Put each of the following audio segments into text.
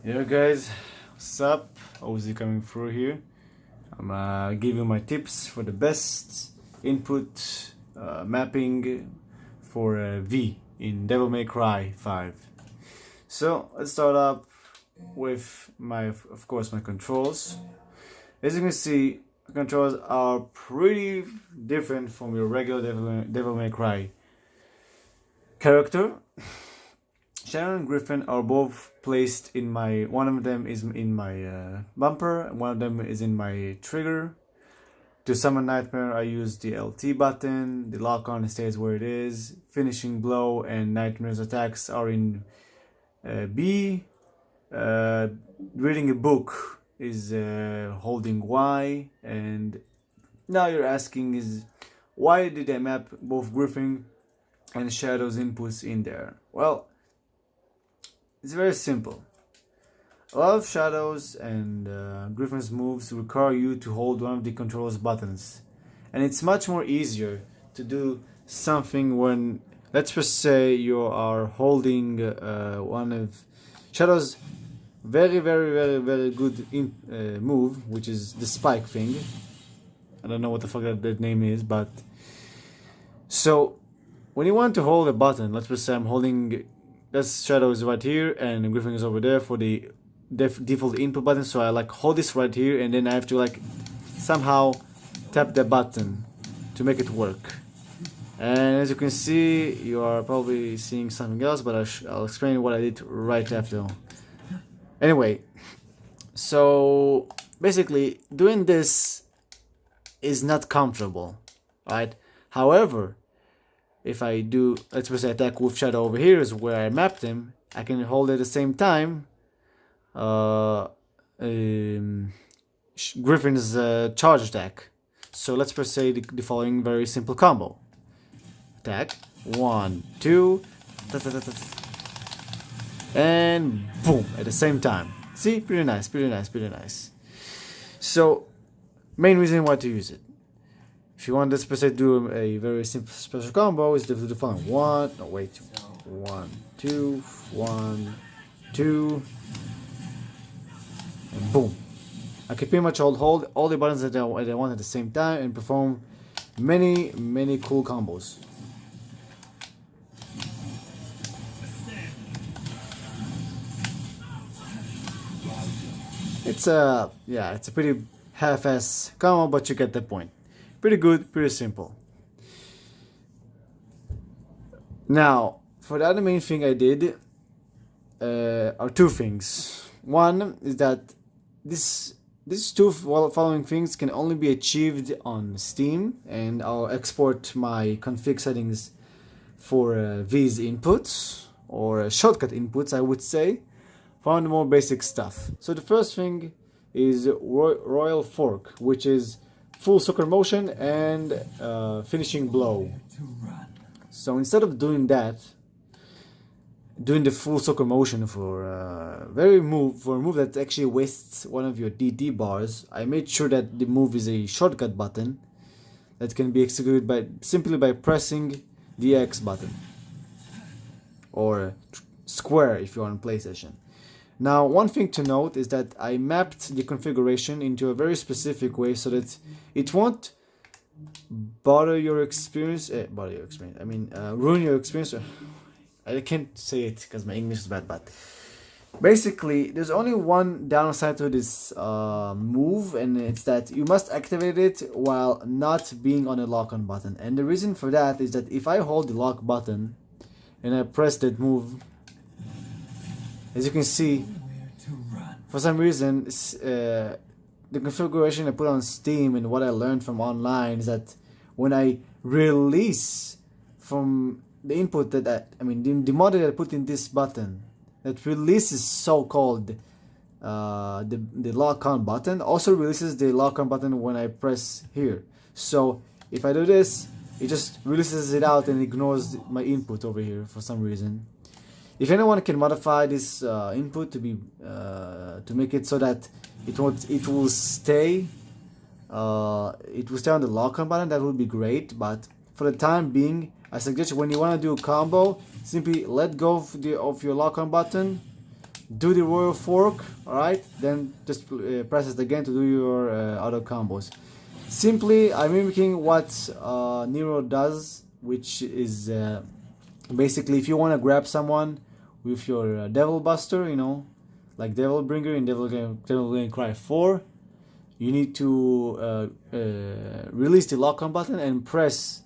Yeah guys, what's up? Ozzy coming through here. I'm giving my tips for the best input mapping for V in Devil May Cry 5. So let's start up with of course my controls. As you can see, the controls are pretty different from your regular Devil May Cry character. Sharon and Griffin are both placed in my, one of them is in my bumper, and one of them is in my trigger. To summon Nightmare I use the LT button, the lock on stays where it is, finishing blow and Nightmare's attacks are in B, reading a book is holding Y, and now you're asking is why did I map both Griffin and Shadow's inputs in there? Well, it's very simple. A lot of Shadow's and Griffin's moves require you to hold one of the controller's buttons, and it's much more easier to do something when, let's just say, you are holding one of Shadow's very good move, which is the spike thing. I don't know what the fuck that name is, but so when you want to hold a button, let's just say I'm holding, that's Shadow is right here and Griffin is over there for the default input button, so I like hold this right here and then I have to like somehow tap the button to make it work. And as you can see, you are probably seeing something else, but I'll explain what I did right after. Anyway, so basically doing this is not comfortable, right? However, if I do, let's say attack with Shadow over here is where I mapped him, I can hold at the same time Griffin's charge attack. So let's per se the following very simple combo. Attack, 1, 2, and boom, at the same time. See, pretty nice. So, main reason why to use it. If you want this per se do a very simple special combo, is to do the following. 1, 2, 1, 2, and boom. I can pretty much hold all the buttons that I want at the same time and perform many cool combos. It's a pretty half-ass combo, but you get the point. Pretty good, pretty simple. Now, for the other main thing I did are two things. One is that these two following things can only be achieved on Steam, and I'll export my config settings for these inputs, or shortcut inputs I would say, for the more basic stuff. So the first thing is Royal Fork, which is full circle motion and finishing blow. So instead of doing that, doing the full circle motion for a move that actually wastes one of your DD bars, I made sure that the move is a shortcut button that can be executed simply by pressing the X button or square if you're on PlayStation. Now, one thing to note is that I mapped the configuration into a very specific way so that it won't ruin your experience. I can't say it because my English is bad, but basically, there's only one downside to this move, and it's that you must activate it while not being on a lock-on button. And the reason for that is that if I hold the lock button and I press that move, as you can see, for some reason, the configuration I put on Steam and what I learned from online is that when I release from the input that the model that I put in this button that releases so-called the lock-on button also releases the lock-on button when I press here. So if I do this, it just releases it out and ignores my input over here for some reason. If anyone can modify this input to be to make it so that it will stay on the lock-on button, that would be great. But for the time being, I suggest when you want to do a combo, simply let go of your lock-on button, do the royal fork, alright, then just press it again to do your auto combos. Simply, I'm mimicking what Nero does, which is basically if you want to grab someone with your Devil Buster, you know, like Devil Bringer in Devil May Cry 4, you need to release the lock-on button and press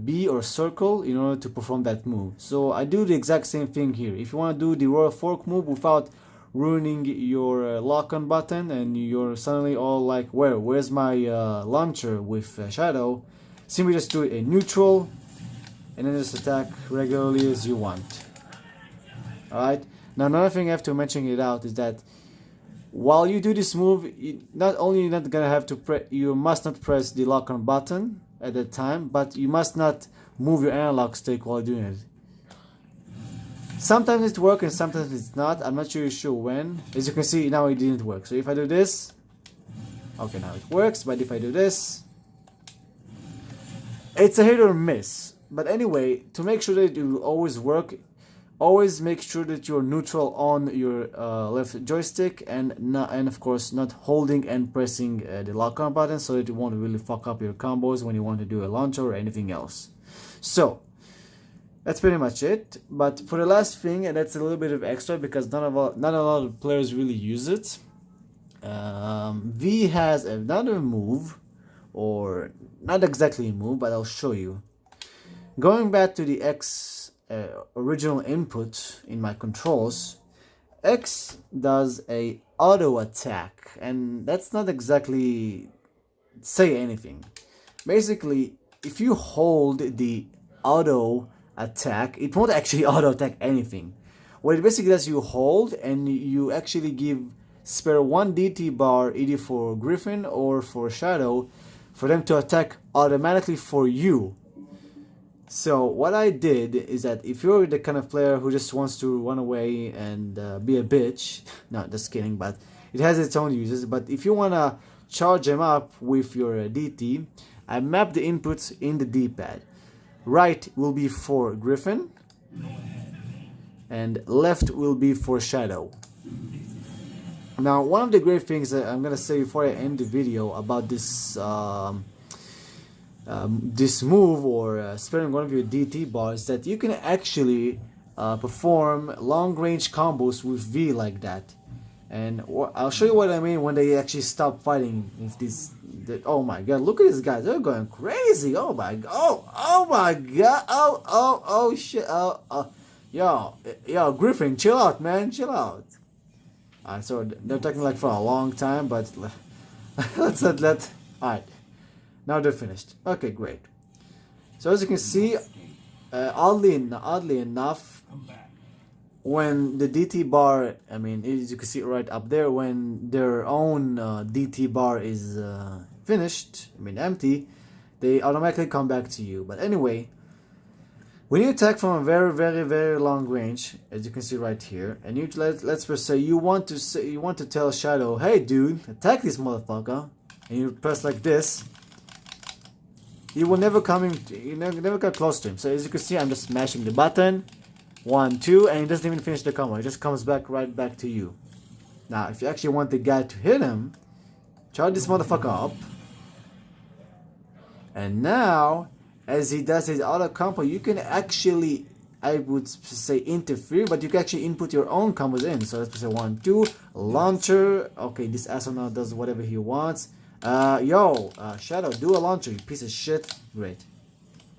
B or circle in order to perform that move. So I do the exact same thing here. If you want to do the royal fork move without ruining your lock-on button and you're suddenly all like, where's my launcher with Shadow, simply just do a neutral and then just attack regularly as you want. Alright, now another thing I have to mention it out is that while you do this move, not only you're not gonna have to you must not press the lock-on button at that time, but you must not move your analog stick while doing it. Sometimes it works and sometimes it's not. I'm not really sure when. As you can see, now it didn't work. So if I do this, okay, now it works. But if I do this, it's a hit or miss. But anyway, to make sure that it will always work, always make sure that you're neutral on your left joystick and of course not holding and pressing the lock-on button, so that you won't really fuck up your combos when you want to do a launcher or anything else. So that's pretty much it. But for the last thing, and that's a little bit of extra because not a lot of players really use it, V has another move, or not exactly a move, but I'll show you. Going back to the X original input in my controls, X does a auto attack, and that's not exactly say anything. Basically, if you hold the auto attack, it won't actually auto attack anything. What it basically does, you hold and you actually spare one DT bar either for Griffin or for Shadow for them to attack automatically for you. So what I did is that if you're the kind of player who just wants to run away and be a bitch, no, just kidding, but it has its own uses. But if you want to charge them up with your DT, I mapped the inputs in the D-pad. Right will be for Griffin, and left will be for Shadow. Now, one of the great things that I'm going to say before I end the video about this this move, or sparing one of your DT bars, that you can actually perform long-range combos with V like that. And I'll show you what I mean when they actually stop fighting with this. Oh my god, look at these guys, they're going crazy. Oh my god, oh my god, oh shit, yo, Griffin, chill out, man, chill out. Alright, so they're talking like for a long time, but let's let. Alright. Now they're finished. Okay, great. So as you can see, oddly enough, when the DT bar, I mean, as you can see right up there, when their own DT bar is finished, I mean empty, they automatically come back to you. But anyway, when you attack from a very long range, as you can see right here, and you let's say you want to tell Shadow, hey dude, attack this motherfucker, and you press like this. You will never never get close to him. So as you can see, I'm just smashing the button, 1, 2, and he doesn't even finish the combo. It just comes right back to you. Now, if you actually want the guy to hit him, charge this motherfucker up, and now, as he does his auto combo, you can actually, I would say, interfere, but you can actually input your own combos in. So let's say 1, 2, launcher. Okay, this asshole now does whatever he wants. Shadow, do a launcher, you piece of shit. Great.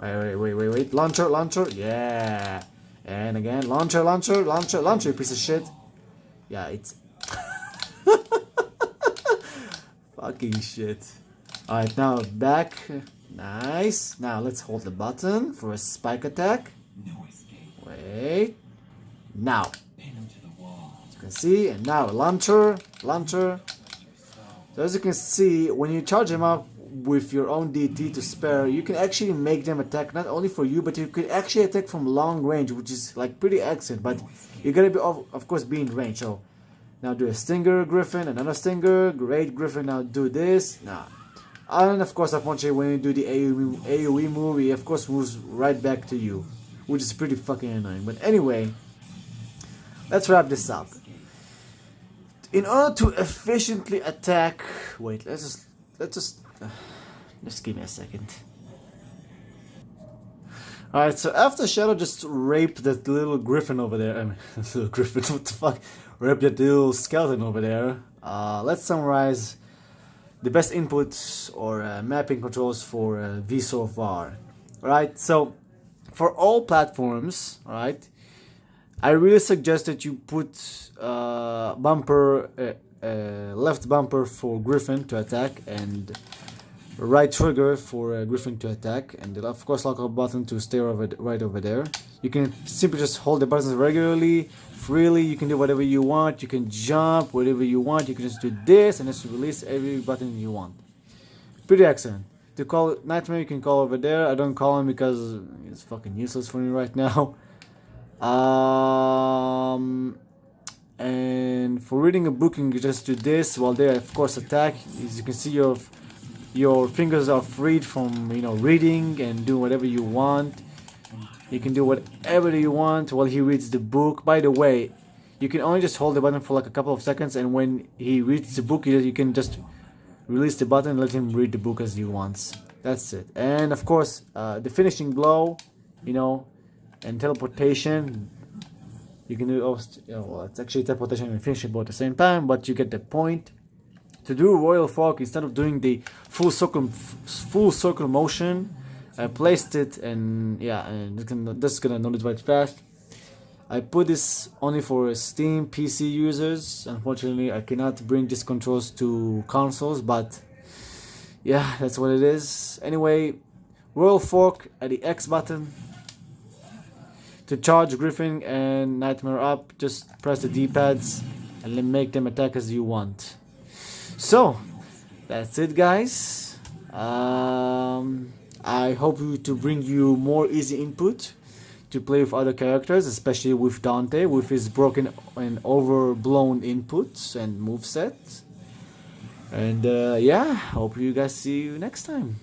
Wait. Launcher. Yeah. And again, launcher, you piece of shit. Yeah, it's fucking shit. Alright, now back. Nice. Now let's hold the button for a spike attack. Wait. Now. As you can see, and now launcher. So as you can see, when you charge them up with your own DT to spare, you can actually make them attack not only for you, but you could actually attack from long range, which is like pretty excellent. But you're gonna be of course be in range. So now do a stinger, Griffin, another stinger, great Griffin. Now do this. Now, and of course, unfortunately, when you do the AOE move, it of course moves right back to you, which is pretty fucking annoying. But anyway, let's wrap this up. in order to efficiently attack, wait, just give me a second. Alright, so after Shadow just raped that little griffin over there, I mean, little griffin, what the fuck? Raped that little skeleton over there. Let's summarize the best inputs or mapping controls for V so far. Alright, so for all platforms, alright, I really suggest that you put left bumper for Griffin to attack and right trigger for Griffin to attack, and of course lockout button to stay right over there. You can simply just hold the buttons regularly, freely. You can do whatever you want. You can jump whatever you want. You can just do this and just release every button you want. Pretty excellent. To call Nightmare, you can call over there. I don't call him because it's fucking useless for me right now. And for reading a book, you can just do this while they of course attack. As you can see, your fingers are freed from reading and do whatever you want. You can do whatever you want while he reads the book. By the way, you can only just hold the button for like a couple of seconds, and when he reads the book, you can just release the button and let him read the book as he wants. That's it. And of course, the finishing blow, and teleportation. You can do well, it's actually teleportation and finishing blow at the same time, but you get the point. To do Royal Fork, instead of doing the full circle motion, I placed it, and this is gonna notice right fast. I put this only for Steam PC users. Unfortunately, I cannot bring these controls to consoles, but yeah, that's what it is. Anyway, Royal Fork at the X button. To charge Griffin and Nightmare up, just press the D-pads and then make them attack as you want. So, that's it, guys. I hope to bring you more easy input to play with other characters, especially with Dante, with his broken and overblown inputs and moveset. And hope you guys see you next time.